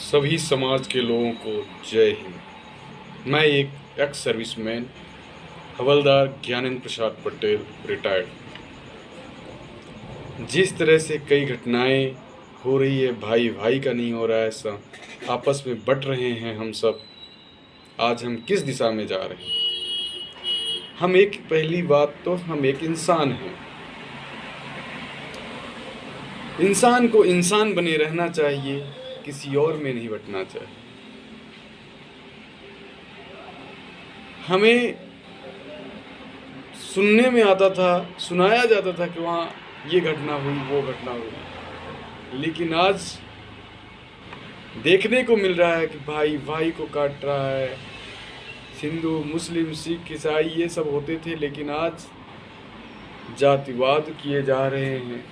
सभी समाज के लोगों को जय हिंद। मैं एक एक्स सर्विसमैन हवलदार ज्ञानेंद्र प्रसाद पटेल रिटायर्ड। जिस तरह से कई घटनाएं हो रही है, भाई भाई का नहीं हो रहा है, ऐसा आपस में बट रहे हैं हम सब। आज हम किस दिशा में जा रहे हैं? पहली बात तो हम एक इंसान हैं। इंसान को इंसान बने रहना चाहिए, किसी और में नहीं बटना चाहिए। हमें सुनने में आता था, सुनाया जाता था कि वहाँ ये घटना हुई, वो घटना हुई, लेकिन आज देखने को मिल रहा है कि भाई भाई को काट रहा है। हिंदू, मुस्लिम, सिख, ईसाई ये सब होते थे, लेकिन आज जातिवाद किए जा रहे हैं।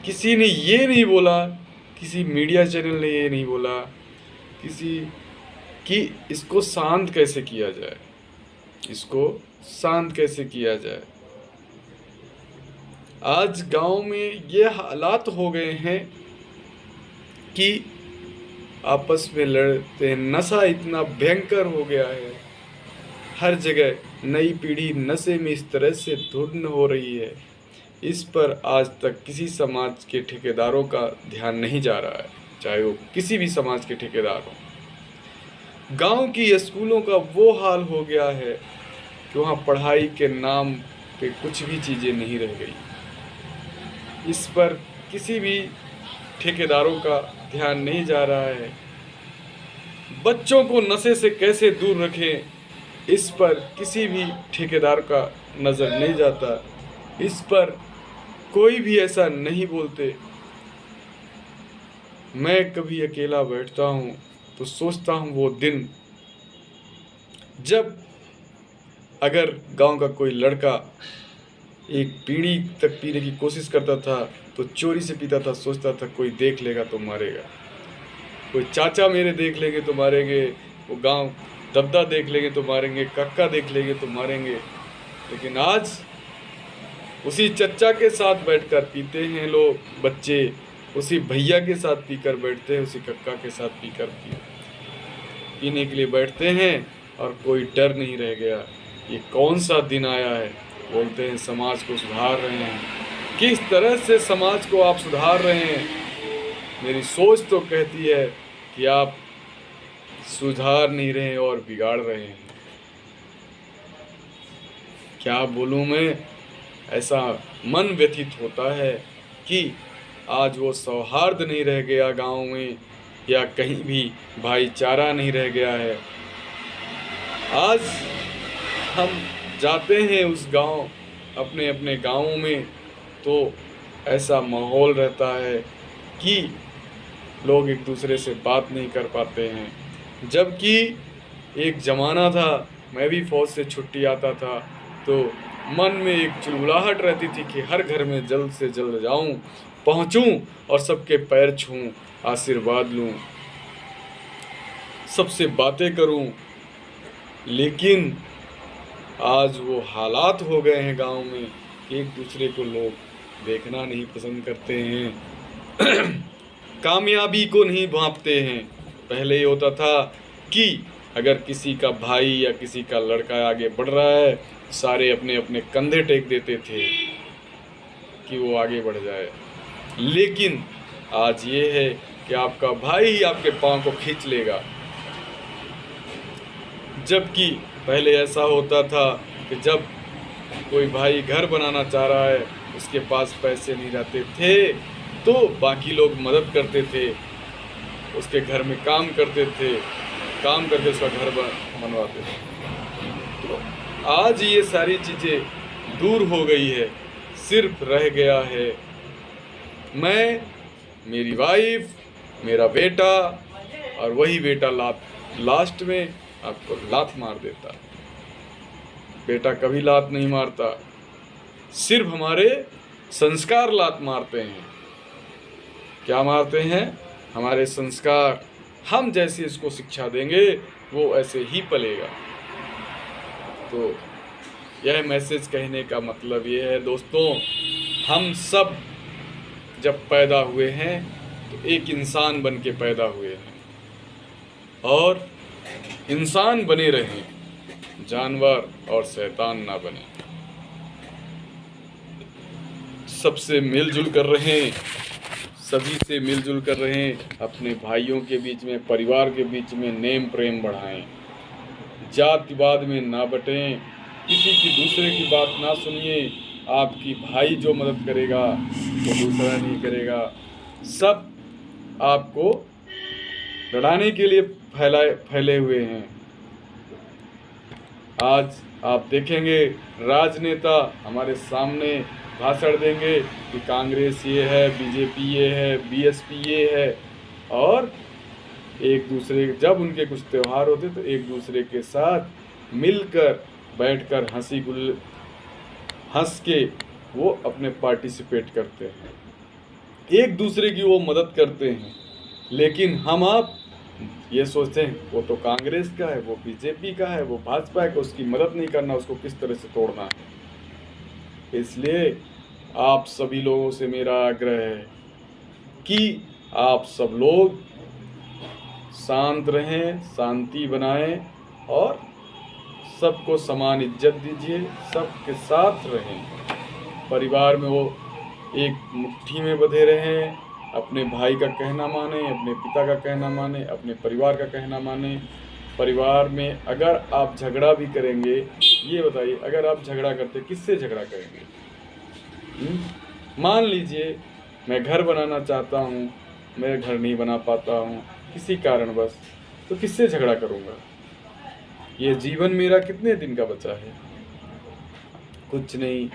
किसी ने ये नहीं बोला, किसी मीडिया चैनल ने ये नहीं बोला कि इसको शांत कैसे किया जाए, इसको शांत कैसे किया जाए। आज गांव में ये हालात हो गए हैं कि आपस में लड़ते हैं। नशा इतना भयंकर हो गया है, हर जगह नई पीढ़ी नशे में इस तरह से धुन हो रही है। इस पर आज तक किसी समाज के ठेकेदारों का ध्यान नहीं जा रहा है, चाहे वो किसी भी समाज के ठेकेदार हो। गांव की स्कूलों का वो हाल हो गया है कि वहाँ पढ़ाई के नाम पे कुछ भी चीज़ें नहीं रह गई। इस पर किसी भी ठेकेदारों का ध्यान नहीं जा रहा है। बच्चों को नशे से कैसे दूर रखें, इस पर किसी भी ठेकेदार का नज़र नहीं जाता। इस पर कोई भी ऐसा नहीं बोलते। मैं कभी अकेला बैठता हूँ तो सोचता हूँ वो दिन जब अगर गांव का कोई लड़का एक बीड़ी तक पीने की कोशिश करता था तो चोरी से पीता था, सोचता था कोई देख लेगा तो मारेगा, कोई चाचा मेरे देख लेंगे तो मारेंगे, वो गांव दबदा देख लेंगे तो मारेंगे, काका देख लेंगे तो मारेंगे। लेकिन आज उसी चच्चा के साथ बैठकर पीते हैं लोग, बच्चे उसी भैया के साथ पीकर बैठते हैं, उसी कक्का के साथ पीने के लिए बैठते हैं और कोई डर नहीं रह गया। ये कौन सा दिन आया है? बोलते हैं समाज को सुधार रहे हैं। किस तरह से समाज को आप सुधार रहे हैं? मेरी सोच तो कहती है कि आप सुधार नहीं रहे हैं और बिगाड़ रहे हैं। क्या बोलूँ मैं, ऐसा मन व्यथित होता है कि आज वो सौहार्द नहीं रह गया गांव में, या कहीं भी भाईचारा नहीं रह गया है। आज हम जाते हैं उस गांव, अपने अपने गाँवों में, तो ऐसा माहौल रहता है कि लोग एक दूसरे से बात नहीं कर पाते हैं। जबकि एक ज़माना था, मैं भी फौज से छुट्टी आता था तो मन में एक चुलबुलाहट रहती थी कि हर घर में जल्द से जल्द जाऊं, पहुंचूं और सबके पैर छूं, आशीर्वाद लूं, सबसे बातें करूं। लेकिन आज वो हालात हो गए हैं गांव में कि एक दूसरे को लोग देखना नहीं पसंद करते हैं, कामयाबी को नहीं भांपते हैं। पहले ये होता था कि अगर किसी का भाई या किसी का लड़का आगे बढ़ रहा है, सारे अपने अपने कंधे टेक देते थे कि वो आगे बढ़ जाए। लेकिन आज ये है कि आपका भाई ही आपके पाँव को खींच लेगा। जबकि पहले ऐसा होता था कि जब कोई भाई घर बनाना चाह रहा है, उसके पास पैसे नहीं रहते थे तो बाकी लोग मदद करते थे, उसके घर में काम करते थे, काम करके उसका घर बनवाते थे। तो आज ये सारी चीज़ें दूर हो गई है। सिर्फ रह गया है मैं, मेरी वाइफ, मेरा बेटा, और वही बेटा लास्ट में आपको लात मार देता। बेटा कभी लात नहीं मारता, सिर्फ हमारे संस्कार लात मारते हैं। क्या मारते हैं? हमारे संस्कार। हम जैसे इसको शिक्षा देंगे वो ऐसे ही पलेगा। तो यह मैसेज कहने का मतलब ये है दोस्तों, हम सब जब पैदा हुए हैं तो एक इंसान बन के पैदा हुए हैं और इंसान बने रहें, जानवर और शैतान ना बने। सबसे मिलजुल कर रहें, सभी से मिलजुल कर रहें, अपने भाइयों के बीच में, परिवार के बीच में नेम प्रेम बढ़ाएं, जातिवाद में ना बटें, किसी की दूसरे की बात ना सुनिए। आपकी भाई जो मदद करेगा वो दूसरा नहीं करेगा। सब आपको लड़ाने के लिए फैले हुए हैं। आज आप देखेंगे राजनेता हमारे सामने भाषण देंगे कि कांग्रेस ये है, बीजेपी ये है, बीएसपी ये है, और एक दूसरे जब उनके कुछ त्यौहार होते तो एक दूसरे के साथ मिलकर बैठकर हंस के वो अपने पार्टिसिपेट करते हैं, एक दूसरे की वो मदद करते हैं। लेकिन हम आप ये सोचते हैं वो तो कांग्रेस का है, वो बीजेपी का है, वो भाजपा का, उसकी मदद नहीं करना, उसको किस तरह से तोड़ना है। इसलिए आप सभी लोगों से मेरा आग्रह है कि आप सब लोग शांत रहें, शांति बनाएं और सबको समान इज्जत दीजिए, सबके साथ रहें, परिवार में वो एक मुट्ठी में बंधे रहें, अपने भाई का कहना माने, अपने पिता का कहना माने, अपने परिवार का कहना माने। परिवार में अगर आप झगड़ा भी करेंगे, ये बताइए, अगर आप झगड़ा करते किससे झगड़ा करेंगे? मान लीजिए मैं घर बनाना चाहता हूँ, मैं घर नहीं बना पाता हूँ किसी कारणवश, तो किससे झगड़ा करूँगा? ये जीवन मेरा कितने दिन का बचा है? कुछ नहीं,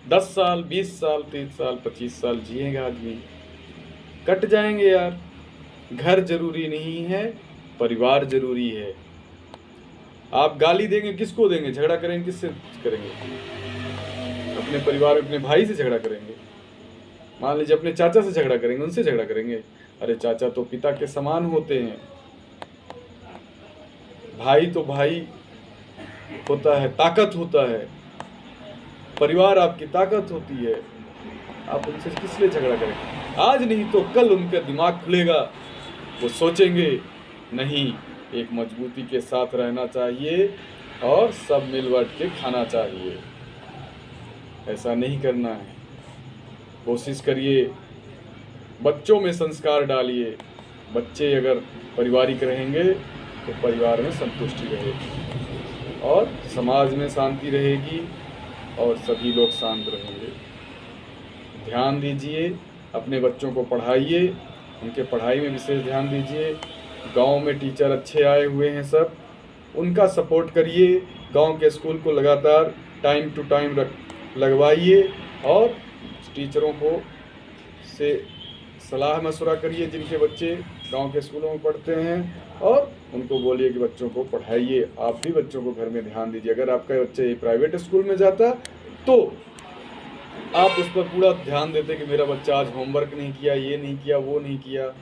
10 साल, 20 साल, 30 साल, 25 साल जिएगा आदमी, कट जाएंगे यार। घर जरूरी नहीं है, परिवार जरूरी है। आप गाली देंगे किसको देंगे? झगड़ा करेंगे किससे करेंगे? अपने परिवार, अपने भाई से झगड़ा करेंगे। मान लीजिए अपने चाचा से झगड़ा करेंगे, उनसे झगड़ा करेंगे। अरे चाचा तो पिता के समान होते हैं, भाई तो भाई होता है, ताकत होता है, परिवार आपकी ताकत होती है। आप उनसे किस लिए झगड़ा करेंगे? आज नहीं तो कल उनका दिमाग खुलेगा, वो सोचेंगे नहीं, एक मजबूती के साथ रहना चाहिए और सब मिल बांट के खाना चाहिए। ऐसा नहीं करना है। कोशिश करिए, बच्चों में संस्कार डालिए। बच्चे अगर पारिवारिक रहेंगे तो परिवार में संतुष्टि रहेगी और समाज में शांति रहेगी और सभी लोग शांत रहेंगे। ध्यान दीजिए, अपने बच्चों को पढ़ाइए, उनके पढ़ाई में विशेष ध्यान दीजिए। गांव में टीचर अच्छे आए हुए हैं सब, उनका सपोर्ट करिए। गांव के स्कूल को लगातार टाइम टू टाइम लगवाइए और टीचरों को से सलाह मशवरा करिए जिनके बच्चे गांव के स्कूलों में पढ़ते हैं, और उनको बोलिए कि बच्चों को पढ़ाइए। आप भी बच्चों को घर में ध्यान दीजिए। अगर आपका बच्चा प्राइवेट स्कूल में जाता तो आप उस पर पूरा ध्यान देते कि मेरा बच्चा आज होमवर्क नहीं किया, ये नहीं किया, वो नहीं किया,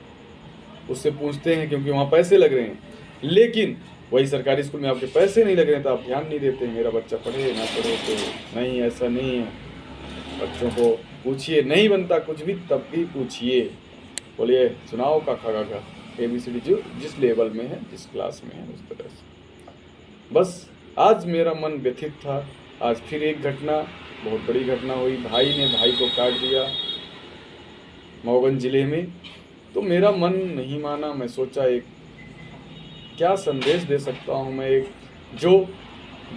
उससे पूछते हैं क्योंकि वहाँ पैसे लग रहे हैं। लेकिन वही सरकारी स्कूल में आपके पैसे नहीं लग रहे हैं तो आप ध्यान नहीं देते मेरा बच्चा पढ़े ना पढ़े। तो नहीं, ऐसा नहीं है। बच्चों को पूछिए, नहीं बनता कुछ भी तब भी पूछिए, बोलिए सुनाओ काका काका ABCD जो जिस लेवल में है, जिस क्लास में है, उस तरह से। बस आज मेरा मन व्यथित था। आज फिर एक घटना, बहुत बड़ी घटना हुई। भाई ने भाई को काट दिया मऊगन जिले में। तो मेरा मन नहीं माना। मैं सोचा एक क्या संदेश दे सकता हूँ मैं, एक जो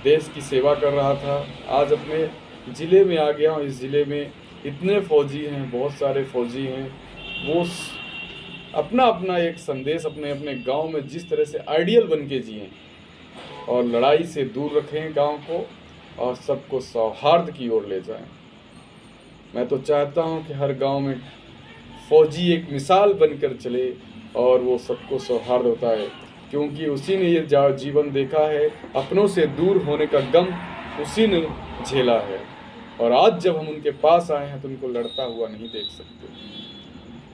देश की सेवा कर रहा था, आज अपने ज़िले में आ गया हूँ। इस ज़िले में इतने फौजी हैं, बहुत सारे फौजी हैं, वो अपना अपना एक संदेश अपने अपने गांव में जिस तरह से आइडियल बन के जिएं और लड़ाई से दूर रखें गांव को और सबको सौहार्द की ओर ले जाएं। मैं तो चाहता हूं कि हर गांव में फौजी एक मिसाल बनकर चले और वो सबको सौहार्द होता है, क्योंकि उसी ने ये जीवन देखा है। अपनों से दूर होने का गम उसी ने झेला है, और आज जब हम उनके पास आए हैं तो उनको लड़ता हुआ नहीं देख सकते।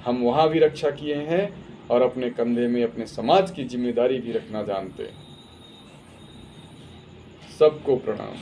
हम वहाँ भी रक्षा किए हैं और अपने कंधे में अपने समाज की जिम्मेदारी भी रखना जानते हैं। सबको प्रणाम।